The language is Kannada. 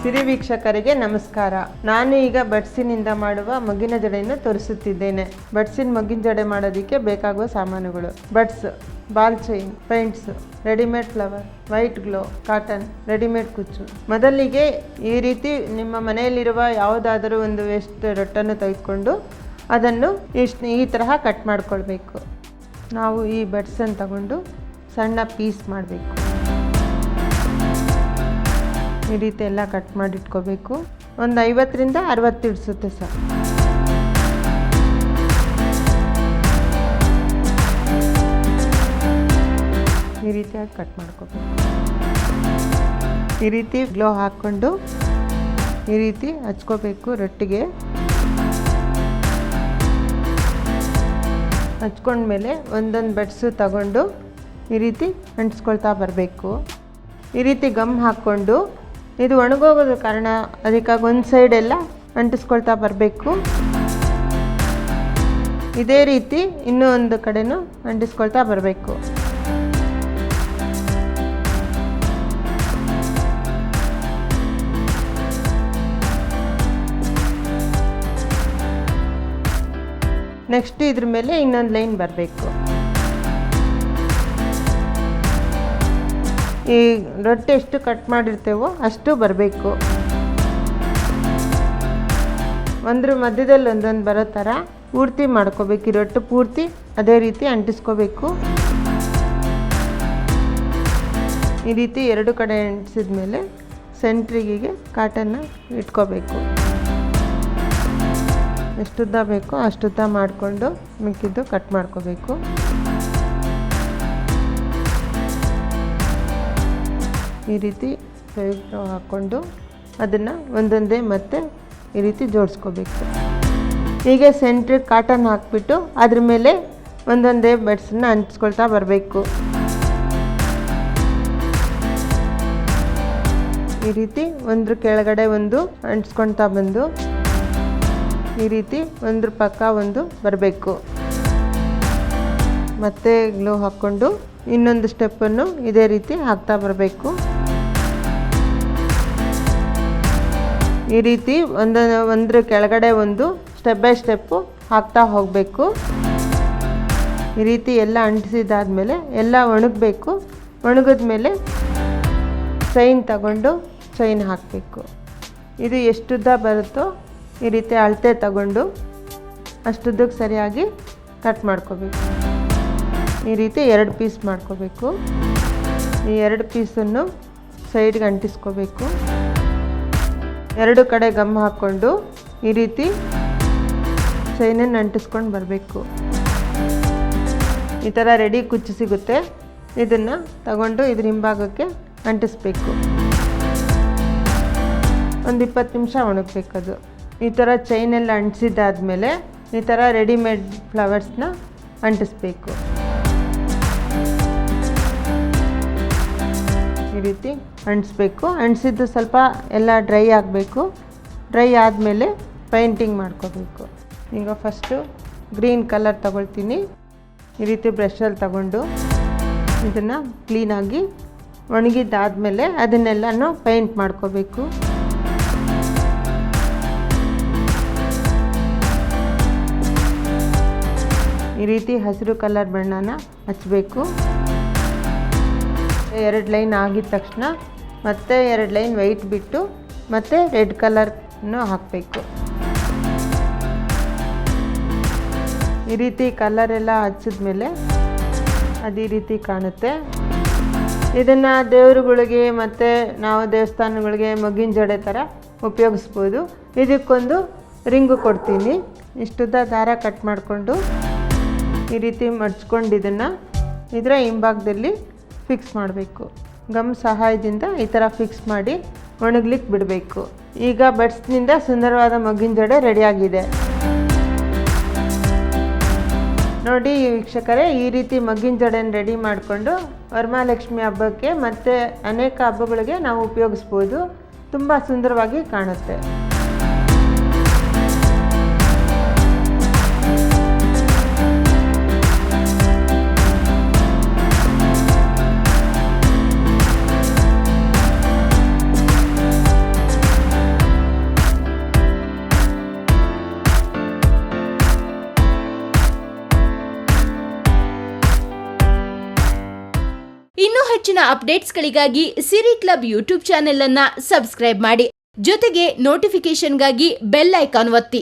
ಸಿರಿ ವೀಕ್ಷಕರಿಗೆ ನಮಸ್ಕಾರ. ನಾನು ಈಗ ಬಡ್ಸಿನಿಂದ ಮಾಡುವ ಮೊಗ್ಗಿನ ಜಡೆಯನ್ನು ತೋರಿಸುತ್ತಿದ್ದೇನೆ. ಬಡ್ಸಿನ ಮೊಗ್ಗಿನ ಜಡೆ ಮಾಡೋದಕ್ಕೆ ಬೇಕಾಗುವ ಸಾಮಾನುಗಳು: buds, ball chain, paints, readymade flower, white glow, cotton, readymade ಕುಚ್ಚು. ಮೊದಲಿಗೆ ಈ ರೀತಿ ನಿಮ್ಮ ಮನೆಯಲ್ಲಿರುವ ಯಾವುದಾದರೂ ಒಂದು ವೇಸ್ಟ್ ರೊಟ್ಟನ್ನು ತೆಗೆದುಕೊಂಡು ಅದನ್ನು ಈ ತರಹ ಕಟ್ ಮಾಡ್ಕೊಳ್ಬೇಕು. ನಾವು ಈ ಬಡ್ಸನ್ನು ತಗೊಂಡು ಸಣ್ಣ ಪೀಸ್ ಮಾಡಬೇಕು. ಈ ರೀತಿ ಎಲ್ಲ ಕಟ್ ಮಾಡಿ ಇಟ್ಕೋಬೇಕು. ಒಂದು 50ರಿಂದ 60 ಇಡಿಸುತ್ತೆ ಸರ್. ಈ ರೀತಿಯಾಗಿ ಕಟ್ ಮಾಡ್ಕೋಬೇಕು. ಈ ರೀತಿ ಗ್ಲೋ ಹಾಕ್ಕೊಂಡು ಈ ರೀತಿ ಹಚ್ಕೋಬೇಕು. ರೊಟ್ಟಿಗೆ ಹಚ್ಕೊಂಡ್ಮೇಲೆ ಒಂದೊಂದು ಬಡ್ಸು ತಗೊಂಡು ಈ ರೀತಿ ಅಂಟಿಸ್ಕೊಳ್ತಾ ಬರಬೇಕು. ಈ ರೀತಿ ಗಮ್ ಹಾಕ್ಕೊಂಡು ಇದು ಒಣಗೋಗೋದ ಕಾರಣ ಅದಕ್ಕಾಗಿ ಒಂದು ಸೈಡ್ ಎಲ್ಲ ಅಂಟಿಸ್ಕೊಳ್ತಾ ಬರಬೇಕು. ಇದೇ ರೀತಿ ಇನ್ನೂ ಒಂದು ಕಡೆನೂ ಅಂಟಿಸ್ಕೊಳ್ತಾ ಬರಬೇಕು. ನೆಕ್ಸ್ಟ್ ಇದ್ರ ಮೇಲೆ ಇನ್ನೊಂದು ಲೈನ್ ಬರಬೇಕು. ಈ ರೊಟ್ಟಿ ಎಷ್ಟು ಕಟ್ ಮಾಡಿರ್ತೇವೋ ಅಷ್ಟು ಬರಬೇಕು. ಒಂದ್ರ ಮಧ್ಯದಲ್ಲಿ ಒಂದೊಂದು ಬರೋ ಥರ ಪೂರ್ತಿ ಮಾಡ್ಕೋಬೇಕು. ಈ ರೊಟ್ಟಿ ಪೂರ್ತಿ ಅದೇ ರೀತಿ ಅಂಟಿಸ್ಕೋಬೇಕು. ಈ ರೀತಿ ಎರಡು ಕಡೆ ಅಂಟಿಸಿದ ಮೇಲೆ ಸೆಂಟ್ರಿಗೆ ಕಾಟನ್ನ ಇಟ್ಕೋಬೇಕು. ಎಷ್ಟುದ್ದ ಬೇಕೋ ಅಷ್ಟುದ್ದ ಮಾಡಿಕೊಂಡು ಮಿಕ್ಕಿದ್ದು ಕಟ್ ಮಾಡ್ಕೋಬೇಕು. ಈ ರೀತಿ ಹಾಕ್ಕೊಂಡು ಅದನ್ನು ಒಂದೊಂದೇ ಮತ್ತೆ ಈ ರೀತಿ ಜೋಡಿಸ್ಕೋಬೇಕು. ಹೀಗೆ ಸೆಂಟ್ರಿಗೆ ಕಾಟನ್ ಹಾಕ್ಬಿಟ್ಟು ಅದ್ರ ಮೇಲೆ ಒಂದೊಂದೇ ಬಡ್ಸನ್ನ ಅಂಟಿಸ್ಕೊಳ್ತಾ ಬರಬೇಕು. ಈ ರೀತಿ ಒಂದ್ರ ಕೆಳಗಡೆ ಒಂದು ಅಂಟಿಸ್ಕೊಳ್ತಾ ಬಂದು ಈ ರೀತಿ ಒಂದ್ರ ಪಕ್ಕ ಒಂದು ಬರಬೇಕು. ಮತ್ತೆ ಗ್ಲೋ ಹಾಕ್ಕೊಂಡು ಇನ್ನೊಂದು ಸ್ಟೆಪ್ಪನ್ನು ಇದೇ ರೀತಿ ಹಾಕ್ತಾ ಬರಬೇಕು. ಈ ರೀತಿ ಒಂದ್ರ ಕೆಳಗಡೆ ಒಂದು ಸ್ಟೆಪ್ ಬೈ ಸ್ಟೆಪ್ಪು ಹಾಕ್ತಾ ಹೋಗಬೇಕು. ಈ ರೀತಿ ಎಲ್ಲ ಅಂಟಿಸಿದಾದ್ಮೇಲೆ ಎಲ್ಲ ಒಣಗಬೇಕು. ಒಣಗಿದ ಮೇಲೆ ಚೈನ್ ತಗೊಂಡು ಚೈನ್ ಹಾಕಬೇಕು. ಇದು ಎಷ್ಟುದ್ದ ಬರುತ್ತೋ ಈ ರೀತಿ ಅಳತೆ ತಗೊಂಡು ಅಷ್ಟುದ್ದಕ್ಕೆ ಸರಿಯಾಗಿ ಕಟ್ ಮಾಡ್ಕೋಬೇಕು. ಈ ರೀತಿ 2 ಪೀಸ್ ಮಾಡ್ಕೋಬೇಕು. ಈ 2 ಪೀಸನ್ನು ಸೈಡ್ಗೆ ಅಂಟಿಸ್ಕೋಬೇಕು. 2 ಕಡೆ ಗಮ್ ಹಾಕ್ಕೊಂಡು ಈ ರೀತಿ ಚೈನನ್ನು ಅಂಟಿಸ್ಕೊಂಡು ಬರಬೇಕು. ಈ ಥರ ರೆಡಿ ಕುಚ್ಚು ಸಿಗುತ್ತೆ. ಇದನ್ನು ತಗೊಂಡು ಇದ್ರ ಹಿಂಭಾಗಕ್ಕೆ ಅಂಟಿಸ್ಬೇಕು. ಒಂದು 20 ನಿಮಿಷ ಒಣಗಬೇಕದು. ಈ ಥರ ಚೈನೆಲ್ಲ ಅಂಟಿಸಿದ್ದಾದಮೇಲೆ ಈ ಥರ ರೆಡಿಮೇಡ್ ಫ್ಲವರ್ಸ್ನ ಅಂಟಿಸ್ಬೇಕು. ಈ ರೀತಿ ಅಂಟಿಸ್ಬೇಕು. ಅಂಟಿಸಿದ್ದು ಸ್ವಲ್ಪ ಎಲ್ಲ ಡ್ರೈ ಆಗಬೇಕು. ಡ್ರೈ ಆದಮೇಲೆ ಪೇಂಟಿಂಗ್ ಮಾಡ್ಕೋಬೇಕು. ಈಗ ಫಸ್ಟು ಗ್ರೀನ್ ಕಲರ್ ತಗೊಳ್ತೀನಿ. ಈ ರೀತಿ ಬ್ರಷಲ್ಲಿ ತಗೊಂಡು ಇದನ್ನು ಕ್ಲೀನಾಗಿ ಒಣಗಿದ್ದಾದಮೇಲೆ ಅದನ್ನೆಲ್ಲನೂ ಪೇಂಟ್ ಮಾಡ್ಕೋಬೇಕು. ಈ ರೀತಿ ಹಸಿರು ಕಲರ್ ಬಣ್ಣನ ಹಚ್ಚಬೇಕು. 2 ಲೈನ್ ಆಗಿದ ತಕ್ಷಣ ಮತ್ತೆ 2 ಲೈನ್ ವೈಟ್ ಬಿಟ್ಟು ಮತ್ತೆ ರೆಡ್ ಕಲರ್ನ ಹಾಕಬೇಕು. ಈ ರೀತಿ ಕಲರೆಲ್ಲ ಹಚ್ಚಿದ್ಮೇಲೆ ಅದು ಈ ರೀತಿ ಕಾಣುತ್ತೆ. ಇದನ್ನು ದೇವರುಗಳಿಗೆ ಮತ್ತು ನಾವು ದೇವಸ್ಥಾನಗಳಿಗೆ ಮೊಗ್ಗಿನ ಜಡೆ ಥರ ಉಪಯೋಗಿಸ್ಬೋದು. ಇದಕ್ಕೊಂದು ರಿಂಗು ಕೊಡ್ತೀನಿ. ಇಷ್ಟುದ್ದ ದಾರ ಕಟ್ ಮಾಡಿಕೊಂಡು ಈ ರೀತಿ ಮಡ್ಚ್ಕೊಂಡು ಇದರ ಹಿಂಭಾಗದಲ್ಲಿ ಫಿಕ್ಸ್ ಮಾಡಬೇಕು. ಗಮ್ ಸಹಾಯದಿಂದ ಈ ಥರ ಫಿಕ್ಸ್ ಮಾಡಿ ಒಣಗ್ಲಿಕ್ಕೆ ಬಿಡಬೇಕು. ಈಗ ಬಡ್ಸ್ನಿಂದ ಸುಂದರವಾದ ಮೊಗ್ಗಿನ ಜಡೆ ರೆಡಿಯಾಗಿದೆ ನೋಡಿ ವೀಕ್ಷಕರೇ. ಈ ರೀತಿ ಮೊಗ್ಗಿನ ಜಡೆಯನ್ನು ರೆಡಿ ಮಾಡಿಕೊಂಡು ವರಮಹಾಲಕ್ಷ್ಮಿ ಹಬ್ಬಕ್ಕೆ ಮತ್ತು ಅನೇಕ ಹಬ್ಬಗಳಿಗೆ ನಾವು ಉಪಯೋಗಿಸ್ಬೋದು. ತುಂಬ ಸುಂದರವಾಗಿ ಕಾಣುತ್ತೆ. ಇನ್ನೂ ಹೆಚ್ಚಿನ ಅಪ್ಡೇಟ್ಸ್ಗಳಿಗಾಗಿ ಸಿರಿ ಕ್ಲಬ್ ಯೂಟ್ಯೂಬ್ ಚಾನೆಲ್ ಅನ್ನ ಸಬ್ಸ್ಕ್ರೈಬ್ ಮಾಡಿ. ಜೊತೆಗೆ ನೋಟಿಫಿಕೇಶನ್ಗಾಗಿ ಬೆಲ್ ಐಕಾನ್ ಒತ್ತಿ.